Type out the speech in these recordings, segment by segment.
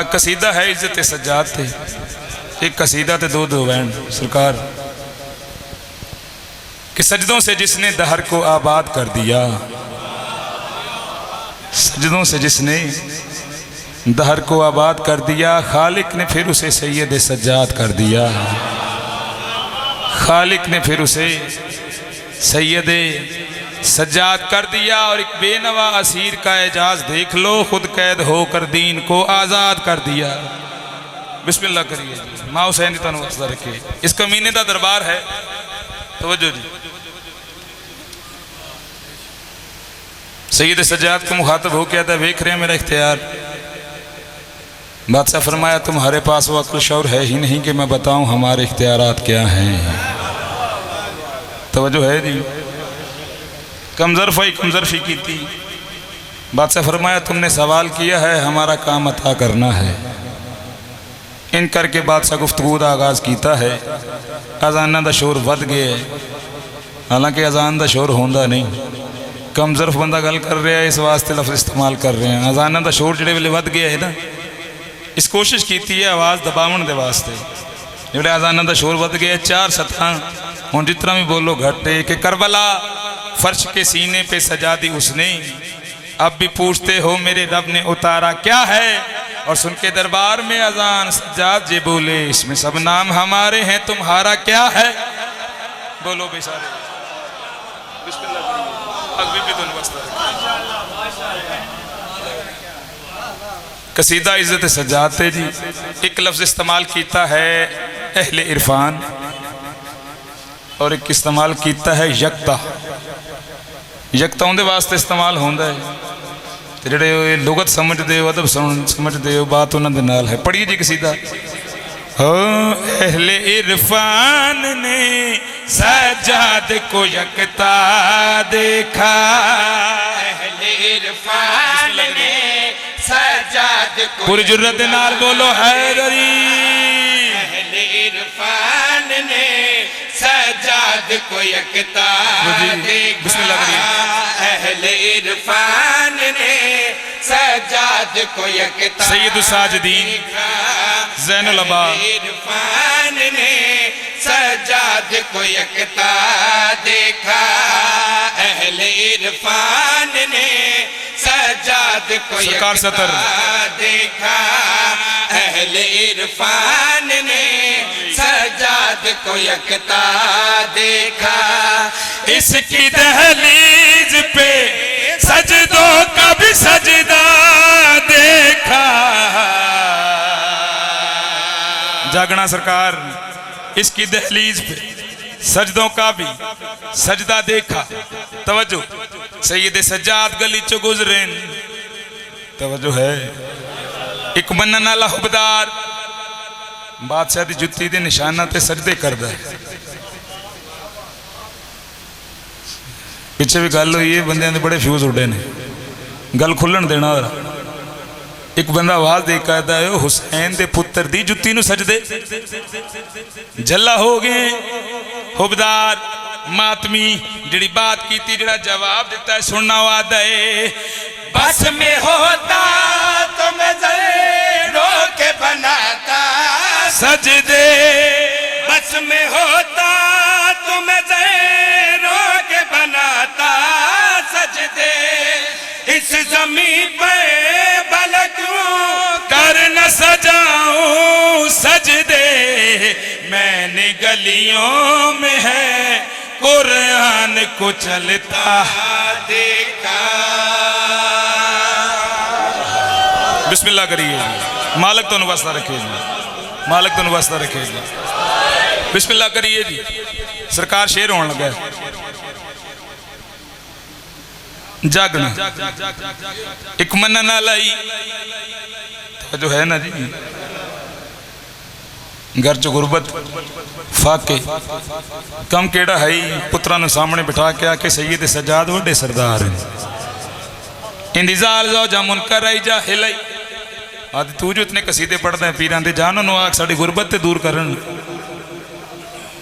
कसीदा है इज्जत सज्जाद थे। एक कसीदा ते दो बैन सरकार कि सजदों से जिसने दहर को आबाद कर दिया, सजदों से जिसने दहर को आबाद कर दिया, खालिक ने फिर उसे सैयद सज्जाद कर दिया। खालिक ने फिर उसे सैयद सज्जाद कर दिया। और एक बेनवा असीर का एजाज देख लो, खुद कैद होकर दीन को आज़ाद कर दिया। बिस्मिल्लाह करिए माँ हुसैन की तनु रखिए। इस कमीने का दरबार है, तवज्जो जी। सैयद सज्जाद को मुखातब हो क्या था, देख रहे हैं मेरा इख्तियार। बादशाह फरमाया तुम्हारे पास वो अक्ल शौर है ही नहीं कि मैं बताऊं हमारे इख्तियारात क्या हैं। तवज्जो है जी। कमजरफी की थी। बादशाह फरमाया तुमने सवाल किया है, हमारा काम अता करना है। इन करके बादशाह गुफ्तगू का आगाज़ किया है। अजाना का शोर वध गया, हालांकि अजान का शोर होंदा नहीं। कमजरफ बंदा गल कर रहा है, इस वास्ते लफ्ज़ इस्तेमाल कर रहे हैं। अजाना का शोर जिहड़े वेले वध गया है ना, इस कोशिश की है आवाज़ दबावन के वास्ते। जिहड़े अजाना का शोर वध गया, चार सतह हुण जितना भी बोलो घट है कि करबला फर्श के सीने पे सजा दी उसने, अब भी पूछते हो मेरे रब ने उतारा क्या है। और सुन के दरबार में अजान सज्जाद जे बोले, इसमें सब नाम हमारे हैं, तुम्हारा क्या है। बोलो बेचारे कसीदा इज्जत सज्जाद थे जी। एक लफ्ज़ इस्तेमाल किया है अहले इरफान, और एक इस्तेमाल किया है यकता। यकता उनके वास्ते इस्तेमाल होंदा है जेड़े लुगत समझते हो, अदब समझते हो, बात उन्होंने नाल है। पढ़िए जी कसीदा। हो अहले इरफान ने सज्जाद को यकता देखा, अहले इरफान ने सज्जाद को पूरी जुर्रत नाल बोलो हैदरी। अहले इरफान ने सज्जाद को यकता देखा, अहले इरफान ने सज्जाद को यकता सैयद साजिदीन ज़ैनुल अबा इरफान ने सज्जाद को यकता देखा, अहले इरफान ने सज्जाद को यकता देखा, अहले इरफान ने सज्जाद को यकता देखा। इसकी दहलीज पे सजदों का भी सजदा देखा। जागना सरकार, इसकी दहलीज पे सजदों का भी सजदा देखा। तवज्जो, सैयद सज्जाद गली चो गुजरे, तवज्जो है। एक मनन वाला हुबदार बादशाह की जुत्ती के निशाना ते सजदे करदा है। पिछे भी गल हुई है, बंदे ने बड़े फ्यूज उड़े ने, गल खुलन देना। एक बंदा आवाज दे कहता है हुसैन दे पुत्र दी जुत्ती नू सजदे। झल्ला हो गए हुबदार मातमी, जिहड़ी बात की जिहड़ा जवाब दिता है सुनना वादा है। बस में होता तो मैं रो के बनाता सजदे, बस में होता तो मैं रो के बनाता सजदे। इस ज़मीन पे बलकूं कर न सजाऊं सजदे, मैंने गलियों में है कुरान को चलता देखा। बिस्मिल्लाह करिए, मालिक तो वास्ता रखिए जी, मालिक तो वास्ता रखिए जी। बिस्मिल्लाह करिए जी। सरकार शेर होने लगा जागना। एक मनन लाई जो है ना जी, घर च गुरबत फाके कम केड़ा है ही, पुत्रा ने सामने बिठा के आके सैयद सज्जाद वड्डे सरदार हैं। इंतजार जाओ जा मुनकर आई जा हिलाई आदि तू जो इतने कसीदे पढ़ता है पीरां दे जान नु आख साडी गुरबत ते दूर करन।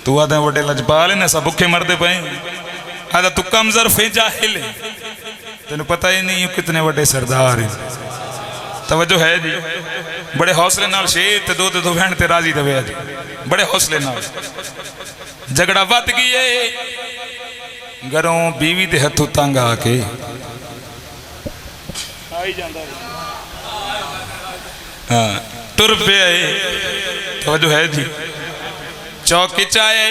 तू आदा वड्डे लजपाल ने सब भुखे मरदे पे, आदा तू कमजर फे जाहिल है, तेन पता ही नहीं कितने वड्डे सरदार हैं। तवज्जो है जी। बड़े हौसले नाल शेर ते दो बहन ते राजी दवे जी, बड़े हौसले नाल। झगड़ा वध गई घरों बीवी के हथों तंग आके हाँ टुर पे आए। तवज्जो है जी। चौकी चाहे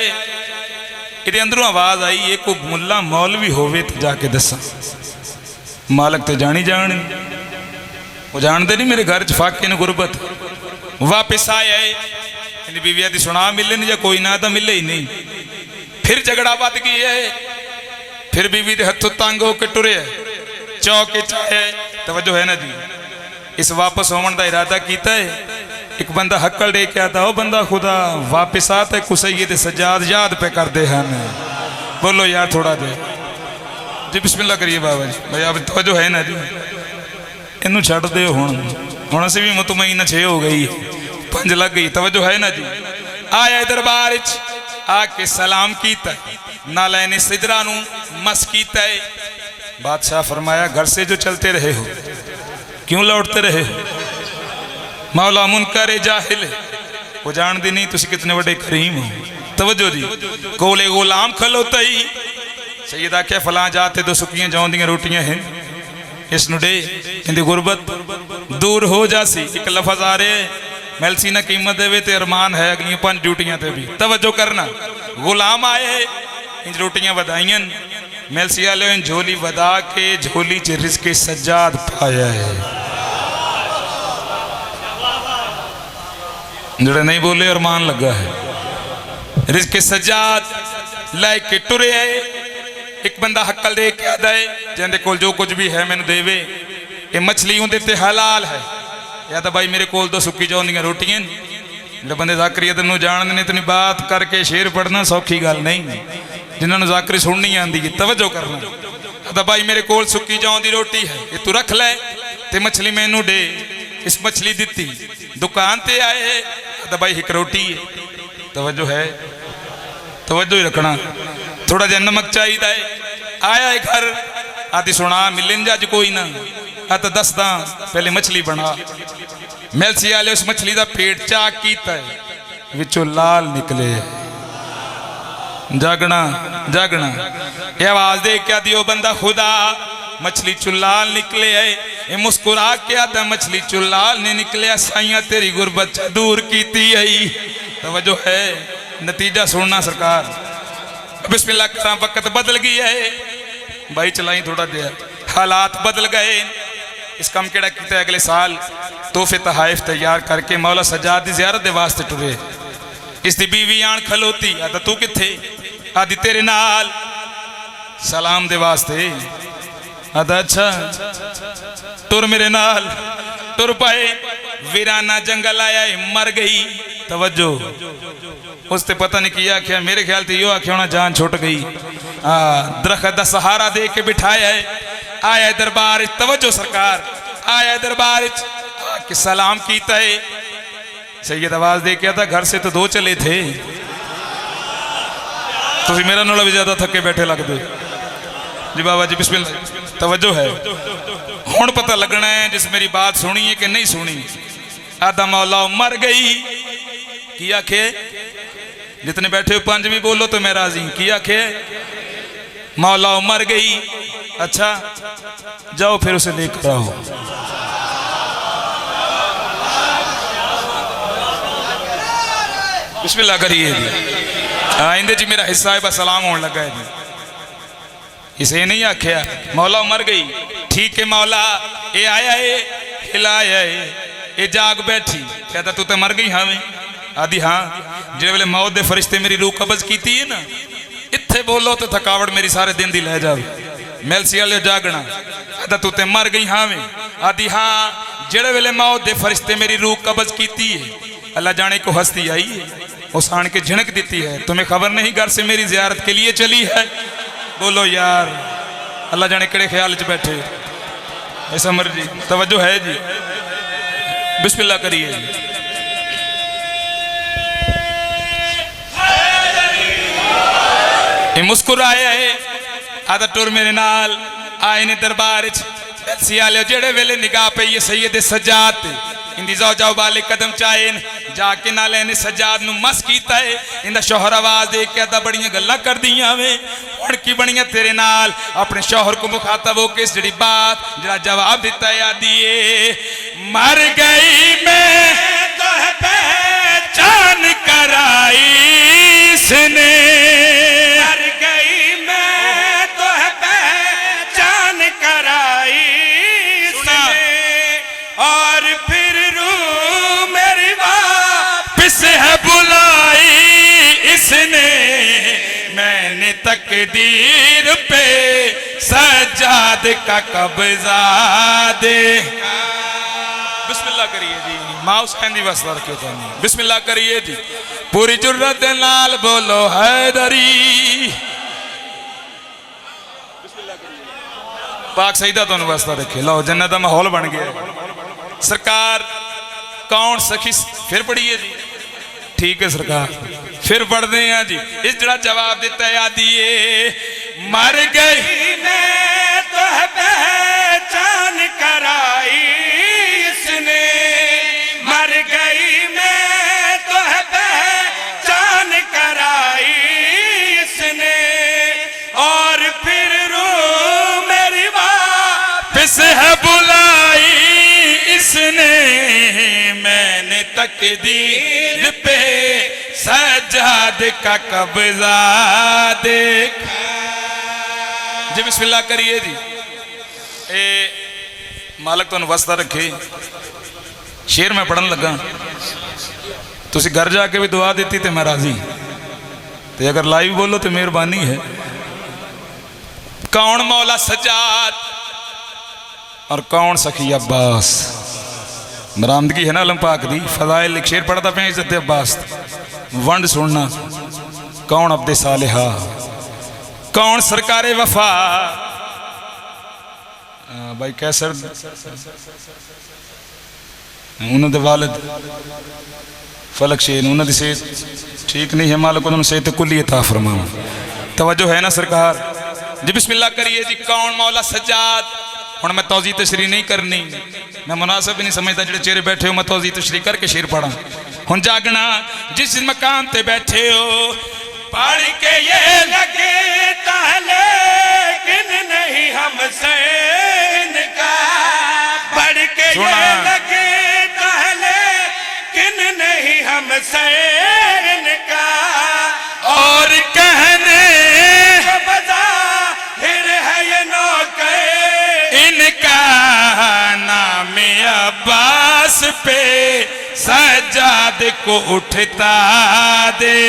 ये अंदरों आवाज आई एक मुला मौलवी होवे तो जाके दसा, मालक तो जानी जानी, वो जानते नहीं मेरे घर च फाके ने गुरबत। वापिस आए बीविया की सुना मिले नहीं या कोई ना तो मिले ही नहीं। फिर झगड़ा बद गई है, फिर बीवी के हथों तंग होकर टुरे चौके चाहे। तवज्जो है ना जी। इस वापस होने का इरादा किया है। एक बंदा हक्कल दे के आता, वो बंदा खुदा वापिस आता है कुसैयद सज्जाद याद पे करते हैं। बोलो यार थोड़ा दे जी, बिस्मिल्लाह करिए बाबा जी। भाई अब तवज्जो है ना जी। इनू छड़ दे हुण असीं भी मुतमईन 6 हो गई, 5 लग गई। तवज्जो है ना जी। आया दरबार आके सलाम कीता, नालैन सिदरा नू मस कीता है। बादशाह फरमाया घर से जो चलते रहे हो क्यों लौटते रहे हो? मौला मुनकर जाहिल है, वो जानती नहीं तुसी कितने बड़े करीम हो। तवज्जो जी। कोले गुलाम खलोता ही सैयद आख्या फलां जाते दो सुखियां जाऊं दियां रोटियां हैं, इस नुडे इंदी गुरबत दूर हो जासी। एक लफज आ रहे मेलसी ना कीमत देवे ते अरमान है अगली 5 ड्यूटियां ते भी। तवज्जो करना। गुलाम आए इन रोटियां वधाइयां, मेलसी वाले इन झोली वधा के झोली च रिज़्क़ सज्जाद पाया है। जड़े नहीं बोले अरमान लगा है। रिज़्क़ सज्जाद लाके टुरे है। एक बंदा हक्कल दे के आता है जिंदे कोल जो कुछ भी है मैंने देवे। ये मछली उनके ते हलाल है या तो भाई मेरे कोल तो सुक्की जाऊं दियां रोटियां। जो बंदे ज़ाकरी नूं जानदे ने इतनी बात करके शेर पढ़ना सौखी गल नहीं, जिन्होंने ज़ाकरी सुननी आती है। तवज्जो करना। तो भाई मेरे कोल सुक्की जाऊं दी रोटी है, ये तू रख ले ते मछली मैनू दे। इस मछली दी दुकान ते आए तो भाई एक रोटी है। तवज्जो है, तवज्जो ही रखना। थोड़ा जहा नमक चाहिए है। आया है घर आदि सुना मिले अज कोई ना आ तो दसदा पहले मछली बना। मेलसी वाले उस मछली का पेट चाक किया है, विचों लाल निकले। जागना जागना ये आवाज दे क्या दियो बंदा खुदा मछली चुलाल निकले है। ये मुस्कुरा के आता मछली चुलाल नहीं निकले, साइया तेरी गुरबत दूर की है। तवज्जो है। नतीजा सुनना सरकार। बिस्मिल्लाह करा। वक्त बदल गई है भाई, चलाई थोड़ा देर। हालात बदल गए। इस काम केड़ा किया अगले साल तोहफे तहाइफ तैयार करके मौला सज्जाद की ज़ियारत के वास्ते टुरे। इसकी बीवी आन खलोती, आदा तू किथे? आदि तेरे नाल सलाम दे वास्ते। आदा अच्छा टुर मेरे नाल। टुर पाए वीराना जंगल आया मर गई। तवज्जो। उसने पता नहीं किया क्या, मेरे ख्याल से यो आख्या होना जान छुट गई। दरख्त का सहारा दे के बिठाया है। आया दरबार। तवज्जो सरकार। आया दरबार के सलाम कीता है। सैयद आवाज दे के आता घर से तो 2 चले थे, तो मेरा नाल भी ज्यादा थके बैठे लगते जी। बाबा जी बिस्मिल्लाह। तवज्जो है। हुण पता लगना है जिस मेरी बात सुनी है कि नहीं सुनी। आदा मौला मर गई की आखे? जितने बैठे हो 5 भी बोलो तो मैं राजी। की आखे? मौला मर गई। अच्छा जाओ फिर उसे लेकर आओ। बिस्मिल्लाह करिए जी। इंदे जी मेरा हिस्सा है बस सलाम होने लगा है जी। इसे नहीं आख्या मौला मर गई। ठीक है मौला ये आया है हिलाया है ये जाग बैठी। कहता तू तो मर गई हाँ में? आदि हाँ। जिस वेले मौत दे फरिश्ते मेरी रूह कब्ज की है ना, इत्थे बोलो तो थकावट मेरी सारे दिन दी लै जाए। मेलसी वाले जागना। कहता तू तो मर गई हाँ में? आदि हाँ। जिस वेले मौत दे फरिश्ते मेरी रूह कब्ज की है, अल्लाह जाने को हस्ती आई है उस आन के झिणक देती है। तुम्हें खबर नहीं घर से मेरी जियारत के लिए चली है? बोलो यार अल्लाह जाने केड़े ख्याल च बैठे। ऐसा मर्जी। तवज्जो है जी। बिस्मिल्लाह करिए। मुस्कुराया है। आधा टुर मेरे नाल आए ने दरबार सियाले जेड़े वेले निगाह पई है सैयद सज्जाद इंदी ज़ौजा वाले कदम चाहे जाके नाले ने सज्जाद नु मस कीता है इंदा शौहर आवाज दे के अदा बड़ियां गल्लां कर दियां वे हुण की बणियां तेरे नाल अपने शौहर को मुखातब हो के इस जड़ी बात जड़ा जवाब दिता है आदि मर गई मैं तो है पहचान कराई इसने मर गई मैं तो है पहचान कराई इसने और फिर रूह मेरी वापिस है बुलाई इसने मैंने तकदीर पे सज्जाद का कब्जा देखा। बिस्मिल्लाह करिए जी माउस कहंदी वसला रखियो तुहानू बिस्मिल्लाह करिए जी पूरी जुर्रत दे नाल बोलो हैदरी पाक सईदा तुहानू वसला रखे लो जन्नत दा माहौल बन गया सरकार कौन सखी फिर पढ़िए जी ठीक है सरकार फिर पढ़ते हैं जी इस जरा जवाब दिता है आदि मर गई मैं तो है पहचान कराई इसने मर गई मैं तो है पहचान कराई इसने और फिर रूह मेरी वापिस है बुलाई इसने मैंने तकदीर पे सज्जाद का कब्जा देखा जी बिस्मिल्लाह करिए जी ए मालक तुहानू वसदा रखे शेर मैं पढ़न लगा तुसी घर जाके भी दुआ देती तो मैं राजी तो अगर लाइव बोलो तो मेहरबानी है कौन मौला सज्जाद और कौन सखी अब्बास बरामदगी है ना आलम पाक दी फजाइल एक शेर पढ़ता पे इज्जत अब्बास वंड सुनना कौन अब्दे सालिहा कौन सरकारे वफा भाई कैसर उन्होंने वालिद फलक शेर उन्होंने सेहत ठीक नहीं है मालिक उन्होंने सेहत कुल्ली अता फरमावा तवज्जो है ना सरकार जी बिस्मिल्लाह करिए जी कौन मौला सज्जाद हुण मैं तौजी तशरी नहीं करनी मैं मुनासिब नहीं समझता जो चेहरे बैठे हो मैं तौजी तशरी करके शेर पढ़ा हुण जागना जिस मकाम ते बैठे हो पढ़ के ये लगता है लेकिन नहीं हमसे इनका पढ़ के ये लगता है लेकिन नहीं हमसे इनका और कहने फिर है ये नौकर इनका नाम अब्बास पे सज्जाद को उठता दे